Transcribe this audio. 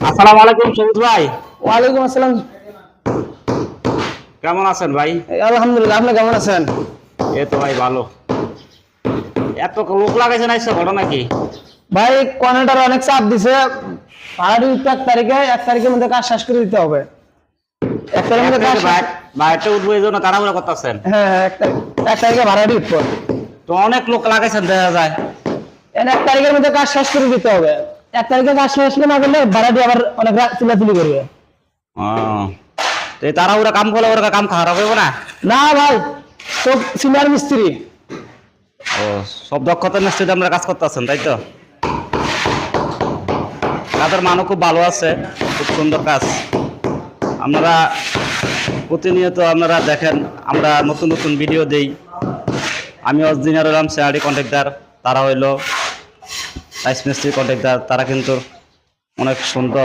আসসালামু আলাইকুম সবুজ ভাই। ওয়ালাইকুম আসসালাম। কেমন আছেন ভাই? আলহামদুলিল্লাহ, আপনি কেমন আছেন? এই তো ভাই ভালো। এত লোক লাগাইছেন আইসা ঘটনা কি? ভাই কর্নাটার অনেক চাপ দিছে। ভাড়াটি উঠতে 1 তারিখের মধ্যে কাজ শেষ করে দিতে হবে। 1 তারিখের মধ্যে কাজ বাইরে উঠবো এই জন্য তাড়াহুড়া করতেছেন। হ্যাঁ হ্যাঁ, 1 তারিখে ভাড়াটি উঠবো। তো অনেক লোক লাগাইছেন দেখা যায়। 1 তারিখের মধ্যে কাজ শেষ করে দিতে হবে। 1 তারিখে কাজ শেষ না করলে ভাড়াটি আবার অনেক চিল্লাচিল্লি করবে। তো এই তাড়াহুড়া কাম করলে ওর কাম খারাপ হবে না? না ভাই, সব সিনিয়র মিস্ত্রি। ও, সব দক্ষতার মিস্ত্রিতে আপনারা কাজ করতেছেন তাই তো? কাজের মানও খুব ভালো আছে, খুব সুন্দর কাজ। আপনারা প্রতিনিয়ত আপনারা দেখেন, আমরা নতুন নতুন ভিডিও দেই। আমি অরিজিনাল হলাম শেয়ারি কন্ট্রাক্টর, তারা হইলো টাইস মিস্ত্রি কন্ট্রাক্টর। তারা কিন্তু অনেক সুন্দর